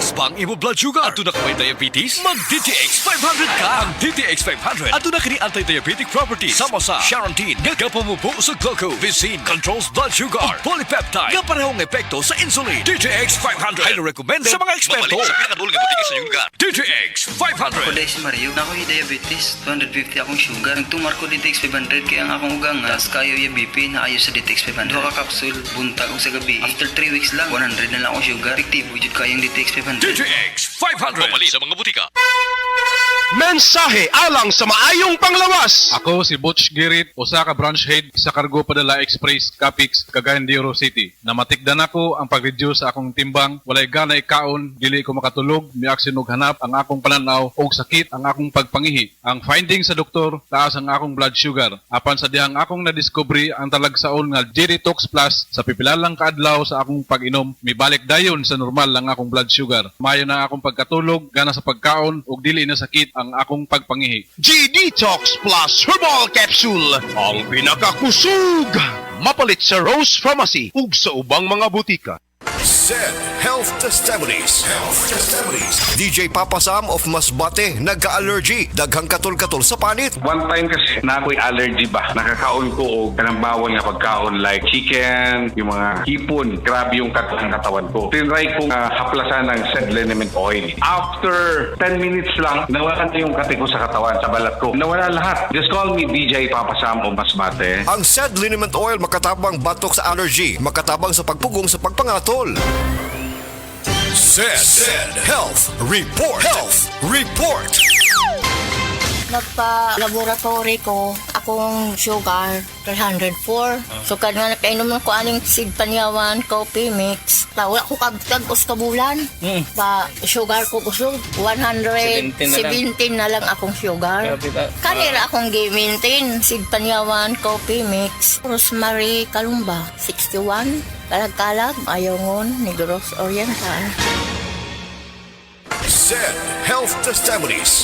Taas bang imo blood sugar? Ato na may diabetes? Mag DTX 500 ka! Ang DTX 500 ato na kini anti-diabetic properties sama sa Charantine nga kapamubo sa glucose, Vicine controls blood sugar, ug polypeptide nga parehong epekto sa insulin. DTX 500 highly recommended sa mga eksperto. Sa pinakadulong nga butika sa iyong lugar. DTX 500. Ako si Mario, ako'y diabetes, 250 akong sugar. Nagtumar ko DTX 500 kaya ang akong ugang tas kayo yung BP na ayo sa DTX 500. Duha ka kapsul, buntag o sa gabi. After 3 weeks lang, 100 na lang akong sugar. Efektibo jud kayong DTX 500. DTX 500. Mamali sa mga butika. Mensahe alang sa maayong panglawas. Ako si Butch Girit, usa ka branch head sa Cargo Padala Express, Capix, Cagayan de Oro City. Namatikdan ako ang pag-reduce sa akong timbang, walay gana ikaon, dili ko makatulog, miaksin og hanap ang akong pananaw og sakit ang akong pagpangihi. Ang finding sa doktor, taas ang akong blood sugar. Apan sa dihang akong nadiscovery ang talagsaon nga G-Detox Plus sa pipilalang kaadlaw sa akong pag-inom, mibalik dayon sa normal ang akong blood sugar. Mayo na akong pagkatulog, gana sa pagkaon ug dili na sakit ang akong pagpangihi. G-Detox Plus Herbal Capsule, ang pinakakusog. Mapalit sa Rose Pharmacy ug sa ubang mga butika. Said Health Testimonies. DJ Papa Sam of Masbate nagka-allergy, daghang katol-katol sa panit. One time kasi na ako'y allergy ba? Nakakaon ko o kanang bawal nga pagkaon like chicken, yung mga hipon. Grabe yung katawan ko. Tinry kong haplasan ng said liniment oil. After 10 minutes lang, nawala na yung kate ko sa katawan, sa balat ko. Nawala lahat. Just call me DJ Papa Sam of Masbate. Ang said liniment oil makatabang batok sa allergy, makatabang sa pagpugong sa pagpangatol. Said Health Report. Nagpa-laboratory ko, akong sugar, 304. So, kada napainom ko aning seed panyawan, coffee mix. Wala ko kagtagos ka bulan. Pa, sugar ko kusog, 117 na lang akong sugar. Kanira akong gi-maintain, seed panyawan, coffee mix. Rosemary Kalumba, 61. Kalag-kalag, Ayongon, Negros Oriental. Said Health Testimonies.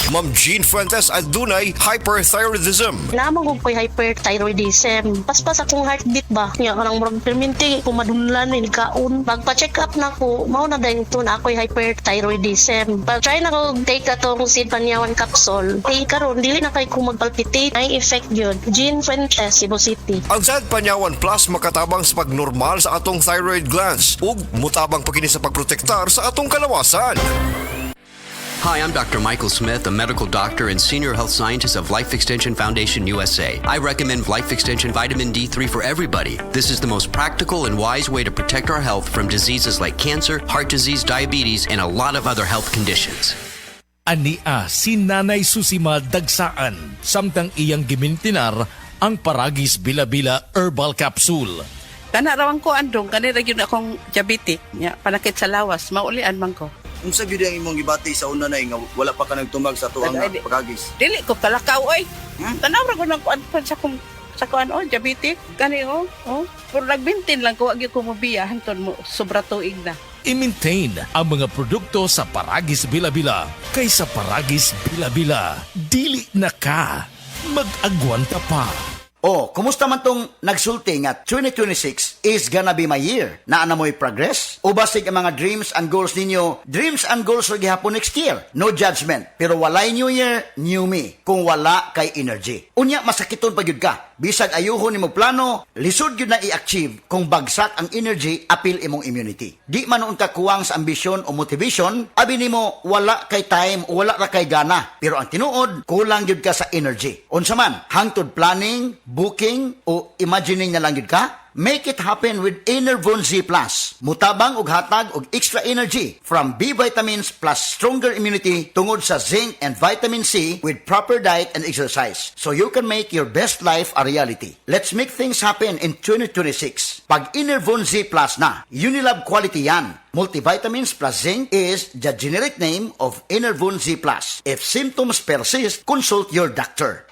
Ma'am Jean Fuentes at dunay hyperthyroidism. Lamang ko ko'y hyperthyroidism. Paspas akong heartbeat ba? Nga kanang murag perminti, kumadunlan, nilikaon. Pagpa-check up na ko, mao na dahil ito na ako'y hyperthyroidism. Pag-try na ko take atong seed panyawan capsule. Take karon dili na kay ko magpalpitate. Ay effect yun. Jean Fuentes, Cebu City. Ang Said Panyawan Plus makatabang sa pagnormal sa atong thyroid glands ug mutabang pagkini sa pagprotektar sa atong kalawasan. Hi, I'm Dr. Michael Smith, a medical doctor and senior health scientist of Life Extension Foundation USA. I recommend Life Extension Vitamin D3 for everybody. This is the most practical and wise way to protect our health from diseases like cancer, heart disease, diabetes, and a lot of other health conditions. Ania si Nanay Susima Dagsaan, samtang iyang gimintinar ang Paragis Bila-Bila Herbal Capsule. Kanarawan ko andong, kanira yun akong diabetic, panakit sa lawas, maulian man ko. Unsa gyud ang imong gibati sa una na nga wala pa ka nagtumag sa tuang pagagis? Dili ko talakaw oy. Tanaw ra ko nang kuan sa kuan diabetic kani pero nagbintin lang ko agi ko mobiya hanton mo sobra tuig na. I-maintain ang mga produkto sa Paragis Bila-Bila kaysa Paragis Bila-Bila. Dili na ka. Mag-agwanta pa. Oh, kumusta man tong nagsulti nga 2026 is gonna be my year? Naana mo'y progress? O basig ang mga dreams and goals ninyo, dreams and goals ra gihapon next year? No judgment. Pero walay new year, new me. Kung wala kay energy. Unya, masakiton pa gyud ka. Bisag ayuhon nimo plano, lisod gyud na i-achieve kung bagsak ang energy, apil imong immunity. Di man ka kuwang sa ambisyon o motivation, abi nimo wala kay time o wala ra kay gana. Pero ang tinuod, kulang gyud ka sa energy. Unsa man, hangtod planning, booking o imagining na lang gyud ka? Make it happen with Enervon Z+. Mutabang og hatag og extra energy from B vitamins plus stronger immunity tungod sa zinc and vitamin C with proper diet and exercise. So you can make your best life a reality. Let's make things happen in 2026. Pag Enervon Z+ na, Unilab quality yan. Multivitamins plus zinc is the generic name of Enervon Z+. If symptoms persist, consult your doctor.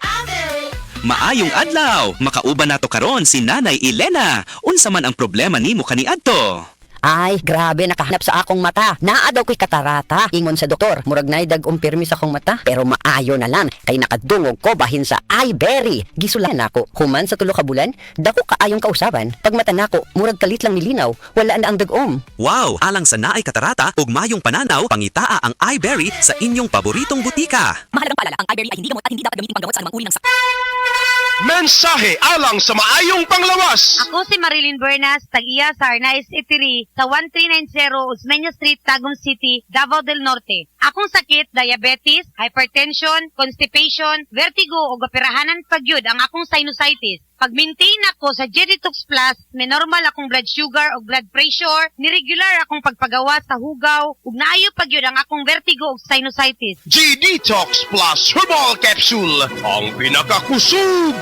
Maayong adlaw, makauban nato karon si Nanay Elena. Unsa man ang problema nimo kaniadto? Ay, grabe, nakahanap sa akong mata. Naa daw ko'y katarata. Ingon sa doktor, murag nay dag umpirmi sa akong mata. Pero maayo na lang, kay nakadungog ko bahin sa iBerry. Gisulan ako. Human sa 3 ka bulan, dako kaayong kausaban. Pag mata nako, murag kalit lang nilinaw, wala na ang dagom. Wow! Alang sa naay katarata ug mayong pananaw, pangitaa ang iBerry sa inyong paboritong butika. Mahalagang paalala, ang iBerry ay hindi gamot at hindi dapat gamitin panggamot sa anumang uri ng sakit. Mensahe alang sa maayong panglawas. Ako si Marilyn Buenas, tag-iya sa Arnaiz Eatery sa 1390 Osmeña Street, Tagum City, Davao del Norte. Akong sakit, diabetes, hypertension, constipation, vertigo o operahanan pagyud ang akong sinusitis. Pag-maintain ako sa G-Detox Plus, may normal akong blood sugar o blood pressure, niregular akong pagpagawa sa hugaw, ug naayo pagyud ang akong vertigo o sinusitis. G-Detox Plus Herbal Capsule, ang pinakakusog.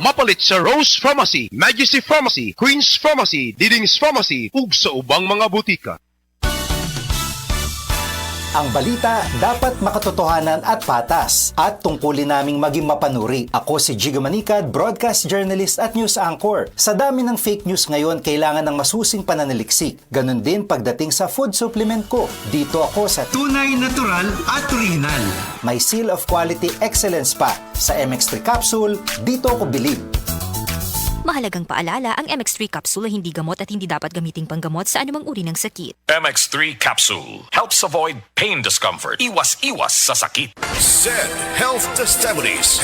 Mapalit sa Rose Pharmacy, Majesty Pharmacy, Queen's Pharmacy, Diding's Pharmacy, ug sa ubang mga butika. Ang balita dapat makatotohanan at patas at tungkulin naming maging mapanuri. Ako si Jigo Manicad, broadcast journalist at news anchor. Sa dami ng fake news ngayon, kailangan ng masusing pananaliksik. Ganon din pagdating sa food supplement ko. Dito ako sa tunay, natural at original. May seal of quality excellence pa. Sa MX3 capsule, dito ako bilib. Mahalagang paalala, ang MX3 capsule ay hindi gamot at hindi dapat gamiting panggamot sa anumang uri ng sakit. MX3 Capsule helps avoid pain discomfort. Iwas-iwas sa sakit. Said Health Testimonies.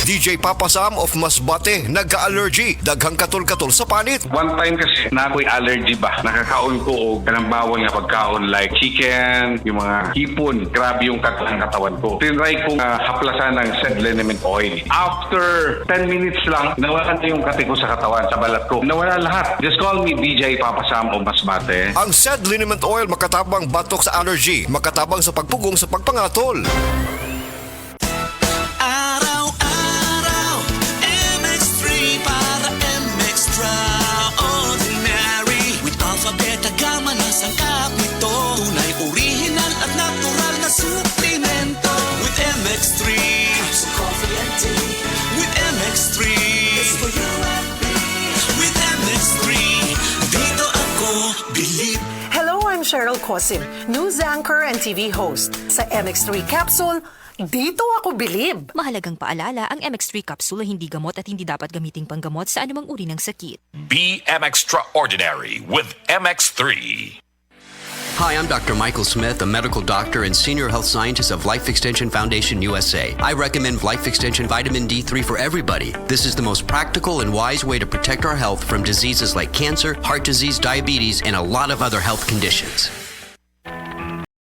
DJ Papa Sam of Masbate, nagka-allergy. Daghang katol-katol sa panit. One time kasi na ako'y allergy ba? Nakakaon ko o kanang bawal nga pagkaon like chicken, yung mga hipon. Grabe yung katawan ko. Tinry kong haplasan ng said liniment oil. After 10 minutes lang, nawala na yung kati ko sa katawan, sa balat ko. Nawala lahat. Just call me DJ Papa Sam of Masbate. Ang said liniment oil makatabang batok sa allergy, makatabang sa pagpugong sa pagpangatol. Araw-araw, MX3 para MX-Traordinary. With alphabeta gamma na sangkap nito. Tunay, original at natural na suplemento. With MX3, so coffee and tea. With MX3, it's for you and me. With MX3, dito ako believe. Hello, I'm Cheryl Cosim, news anchor and TV host. Sa MX3 Capsule, dito ako bilib. Mahalagang paalala, ang MX3 capsule ay hindi gamot at hindi dapat gamiting panggamot sa anumang uri ng sakit. Be extraordinary with MX3. Hi, I'm Dr. Michael Smith, a medical doctor and senior health scientist of Life Extension Foundation USA. I recommend Life Extension Vitamin D3 for everybody. This is the most practical and wise way to protect our health from diseases like cancer, heart disease, diabetes, and a lot of other health conditions.